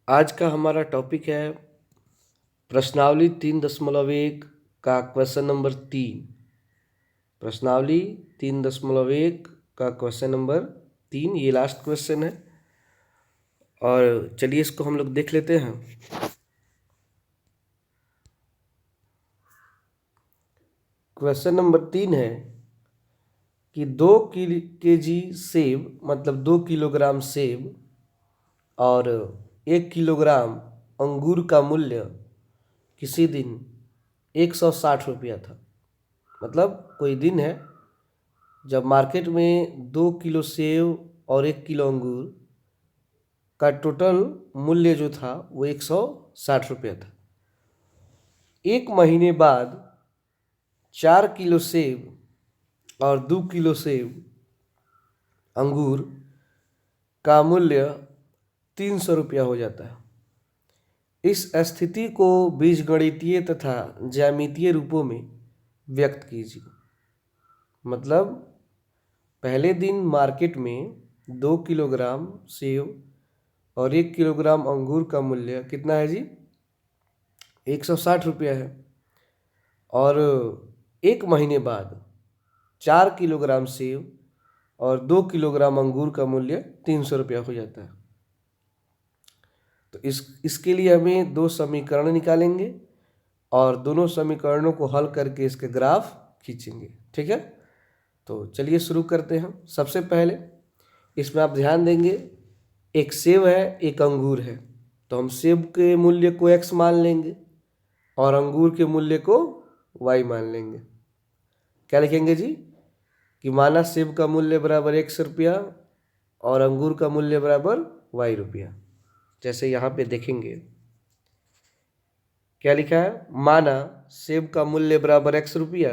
आज का हमारा टॉपिक है प्रश्नावली 3.1 का क्वेश्चन नंबर 3। प्रश्नावली 3.1 का क्वेश्चन नंबर 3 ये लास्ट क्वेश्चन है। और चलिए इसको हम लोग देख लेते हैं। क्वेश्चन नंबर 3 है कि 2 kg सेब मतलब 2 किलोग्राम सेब और 1 किलोग्राम अंगूर का मूल्य किसी दिन 160 रुपया था। मतलब कोई दिन है जब मार्केट में 2 किलो सेब और 1 किलो अंगूर का टोटल मूल्य जो था वो 160 रुपया था। एक महीने बाद 4 किलो सेब और 2 किलो सेब अंगूर का मूल्य 300 रुपया हो जाता है। इस स्थिति को बीजगणितीय तथा ज्यामितीय रूपों में व्यक्त कीजिए। मतलब पहले दिन मार्केट में 2 किलोग्राम सेब और 1 किलोग्राम अंगूर का मूल्य कितना है जी? 160 रुपया है। और एक महीने बाद 4 किलोग्राम सेब और 2 किलोग्राम अंगूर का मूल्य 300 रुपया हो जाता है। तो इसके लिए हमें दो समीकरण निकालेंगे और दोनों समीकरणों को हल करके इसके ग्राफ खींचेंगे। ठीक है, तो चलिए शुरू करते हैं। सबसे पहले इसमें आप ध्यान देंगे, एक सेब है एक अंगूर है, तो हम सेब के मूल्य को x मान लेंगे और अंगूर के मूल्य को y मान लेंगे। क्या लिखेंगे जी? कि माना सेब का मूल्य बराबर 100 रुपया और अंगूर का मूल्य बराबर y रुपया। जैसे यहाँ पे देखेंगे क्या लिखा है, माना सेब का मूल्य बराबर 100 रुपया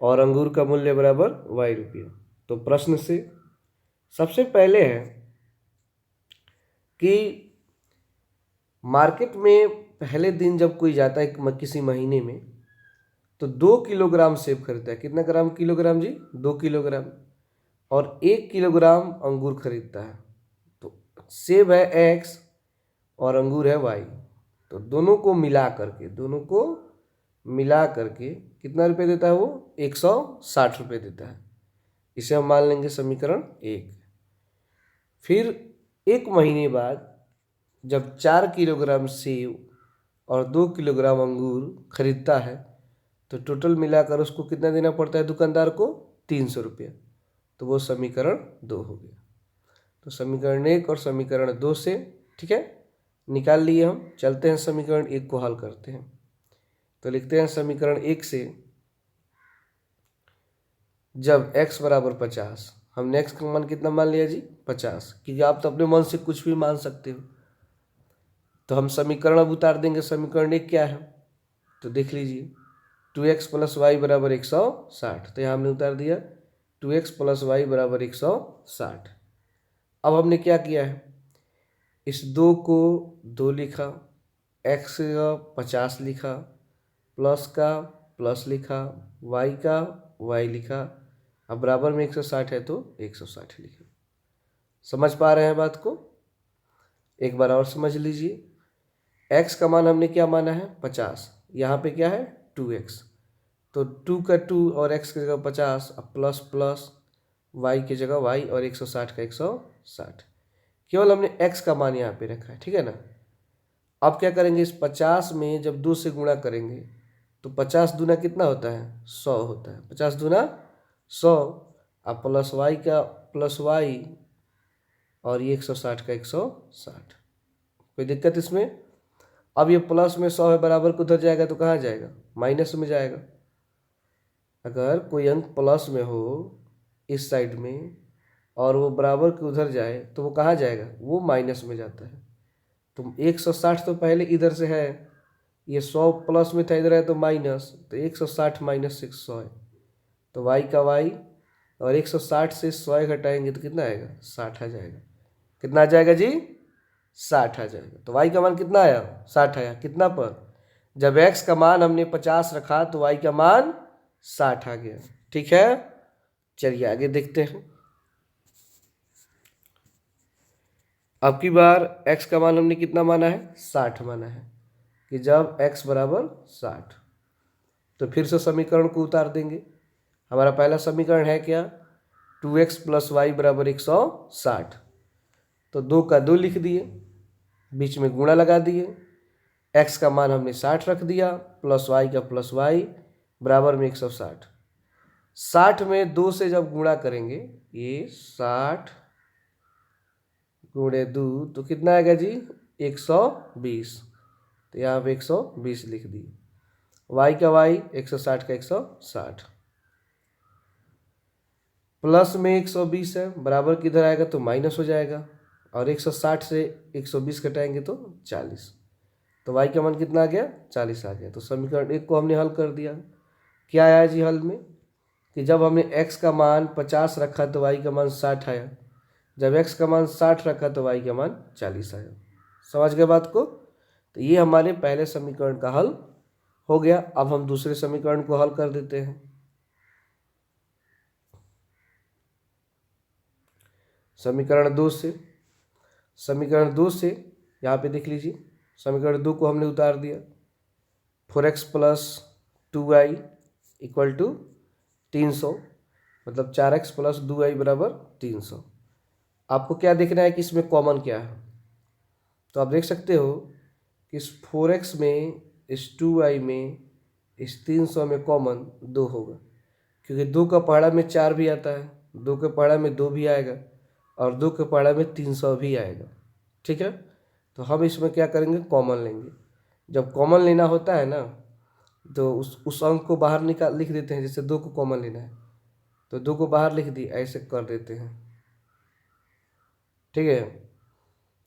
और अंगूर का मूल्य बराबर y रुपया। तो प्रश्न से सबसे पहले है कि मार्केट में पहले दिन जब कोई जाता है किसी महीने में तो 2 किलोग्राम सेब खरीदता है। कितना किलोग्राम जी? 2 किलोग्राम। और 1 किलोग्राम अंगूर खरीदता है। तो सेब है x और अंगूर है y, तो दोनों को मिला करके कितना रुपये देता है वो? 160 रुपये देता है। इसे हम मान लेंगे समीकरण 1। फिर एक महीने बाद जब 4 किलोग्राम सेब और 2 किलोग्राम अंगूर खरीदता है तो टोटल मिलाकर उसको कितना देना पड़ता है दुकानदार को? 300 रुपया। तो वो समीकरण 2 हो गया। तो समीकरण 1 और समीकरण 2 से, ठीक है, निकाल लिए हम। चलते हैं समीकरण 1 को हल करते हैं। तो लिखते हैं समीकरण 1 से, जब x बराबर 50, हमने x का मान कितना मान लिया जी? 50, क्योंकि आप तो अपने मन से कुछ भी मान सकते हो। तो हम समीकरण अब उतार देंगे। समीकरण 1 क्या है तो देख लीजिए, 2x प्लस वाई बराबर 160। तो यहाँ हमने उतार दिया 2x प्लस वाई बराबर 160। अब हमने क्या किया है, इस 2 को 2 लिखा, x का 50 लिखा, प्लस का प्लस लिखा, y का y लिखा, अब बराबर में 160 है तो 160 लिखा। समझ पा रहे हैं बात को? एक बार और समझ लीजिए। x का मान हमने क्या माना है? 50। यहाँ पे क्या है? 2x। तो 2 का 2 और x की जगह 50, अब प्लस प्लस y की जगह y और 160 का 160। केवल हमने x का मान यहाँ पे रखा है, ठीक है ना। अब क्या करेंगे, इस 50 में जब 2 से गुणा करेंगे तो 50 दूना कितना होता है? 100 होता है। 50 दूना 100, अब प्लस y का प्लस y और ये 160 का 160। कोई दिक्कत इसमें? अब ये प्लस में 100 है, बराबर को उधर जाएगा तो कहाँ जाएगा? माइनस में जाएगा। अगर कोई अंक प्लस में हो इस साइड में और वो बराबर के उधर जाए तो वो कहाँ जाएगा? वो माइनस में जाता है। तो 160 तो पहले इधर से है, ये 100 प्लस में था, इधर है तो माइनस, तो 160 माइनस 100 है, तो y का y, और 160 से 100 घटाएंगे तो कितना आएगा? 60 आ जाएगा। कितना आ जाएगा जी? 60 आ जाएगा। तो y का मान कितना आया? 60 आया। कितना पर? जब x का मान हमने 50 रखा तो y का मान 60 आ गया। ठीक है, चलिए आगे देखते हैं। अब की बार x का मान हमने कितना माना है, 60 माना है कि जब x बराबर 60। तो फिर से समीकरण को उतार देंगे। हमारा पहला समीकरण है क्या, 2x प्लस वाई बराबर 160। तो 2 का 2 लिख दिए, बीच में गुणा लगा दिए, x का मान हमने 60 रख दिया, प्लस वाई का प्लस वाई बराबर में 160। 60 में 2 से जब गुणा करेंगे, ये 60 गुणे 2 तो कितना आएगा जी, 120। तो यहाँ पे 120 लिख दिए, y का y 160 का 160, प्लस में 120 है, बराबर किधर आएगा तो माइनस हो जाएगा, और 160 से 120 घटाएंगे तो 40। तो y का मान कितना आ गया, 40 आ गया। तो समीकरण 1 को हमने हल कर दिया। क्या आया जी हल में, कि जब हमने x का मान 50 रखा तो y का मान 60 आया, जब x का मान 60 रखा तो y का मान 40 आया। समझ गए बात को। तो ये हमारे पहले समीकरण का हल हो गया। अब हम दूसरे समीकरण को हल कर देते हैं। समीकरण 2 से यहाँ पे देख लीजिए, समीकरण 2 को हमने उतार दिया। 4x plus 2y equal to 300, मतलब 4x प्लस 2y बराबर 300। आपको क्या देखना है कि इसमें कॉमन क्या है। तो आप देख सकते हो कि इस 4x में, इस 2y में, इस 300 में कॉमन 2 होगा, क्योंकि 2 का पहाड़ा में 4 भी आता है, 2 के पहाड़ा में 2 भी आएगा, और 2 के पहाड़ा में 300 भी आएगा। ठीक है, तो हम इसमें क्या करेंगे, कॉमन लेंगे। जब कॉमन लेना होता है ना, तो उस अंक को बाहर लिख देते हैं। जैसे 2 को कॉमन लेना है तो 2 को बाहर लिख दी, ऐसे कर देते हैं। ठीक है,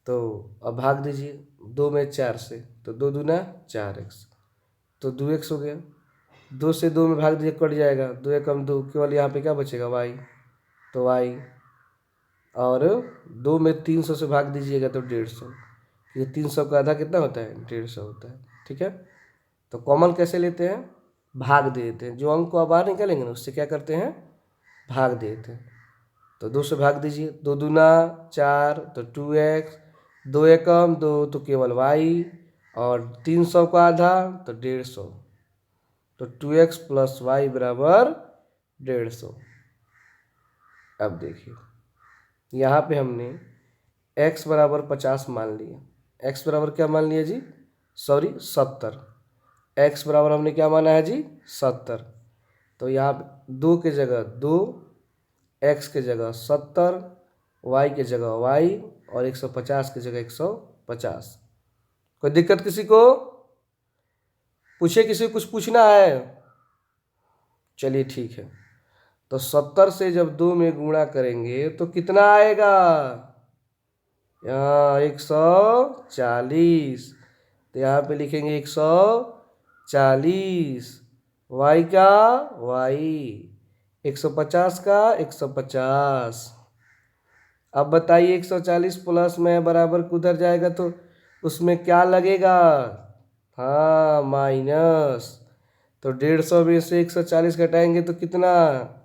तो अब भाग दीजिए 2 में 4 से, तो 2 दूना 4x, तो 2x हो गया। 2 से 2 में भाग दीजिए, कट जाएगा, 2 एकम 2, केवल यहाँ पे क्या बचेगा, y, तो y, और 2 में 300 से भाग दीजिएगा तो 150। ये 300 का आधा कितना होता है, 150 होता है। ठीक है, तो कॉमन कैसे लेते हैं, भाग दे देते हैं। जो अंक को आप बाहर निकालेंगे ना, उससे क्या करते हैं, भाग दे देते हैं। तो 2 से भाग दीजिए, 2 दूना 4, तो 2x, 2 एकम 2 तो केवल y, और 300 का आधा तो 150, तो 2x प्लस वाई बराबर 150। अब देखिए यहाँ पे हमने x बराबर 50 मान लिया। x बराबर क्या मान लिया जी, सॉरी 70। x बराबर हमने क्या माना है जी, 70। तो यहाँ 2 के जगह 2, x के जगह 70, y के जगह y, और 150 की जगह 150। कोई दिक्कत किसी को, पूछे, किसी को कुछ पूछना है, चलिए ठीक है। तो 70 से जब 2 में गुणा करेंगे तो कितना आएगा, यहाँ 140। तो यहाँ पे लिखेंगे 140, y का y, 150 का 150। अब बताइए 140 प्लस में बराबर किधर जाएगा, तो उसमें क्या लगेगा, हाँ माइनस। तो 150 में से 140 घटाएंगे तो कितना,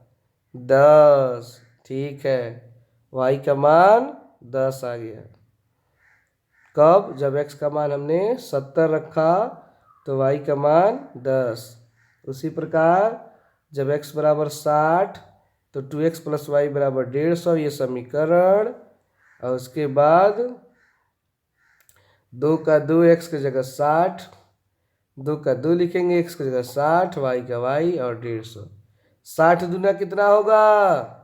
10। ठीक है, y का मान 10 आ गया। कब, जब x का मान हमने 70 रखा तो y का मान 10। उसी प्रकार जब x बराबर 60 तो 2x प्लस वाई बराबर 150, ये समीकरण। और उसके बाद 2 का 2, x की जगह 60, 2 का 2 लिखेंगे, x की जगह 60, y का y, और 150। 60 दूना कितना होगा,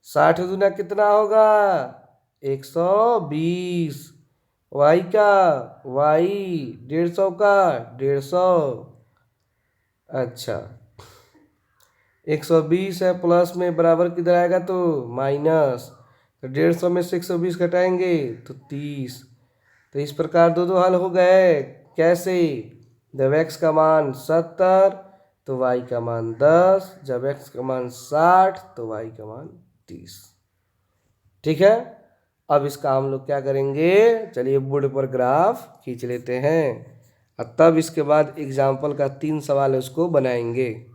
60 दूना कितना होगा, 120, y का y, 150 का 150। अच्छा, 120 है, प्लस में बराबर किधर आएगा तो माइनस, तो 150 में से 120 घटाएंगे तो 30। तो इस प्रकार दो हल हो गए। कैसे, जब x का मान 70 तो y का मान 10, जब x का मान 60 तो y का मान 30। ठीक है, अब इसका हम लोग क्या करेंगे, चलिए बोर्ड पर ग्राफ खींच लेते हैं, और तब इसके बाद एग्जाम्पल का 3 सवाल है उसको बनाएंगे।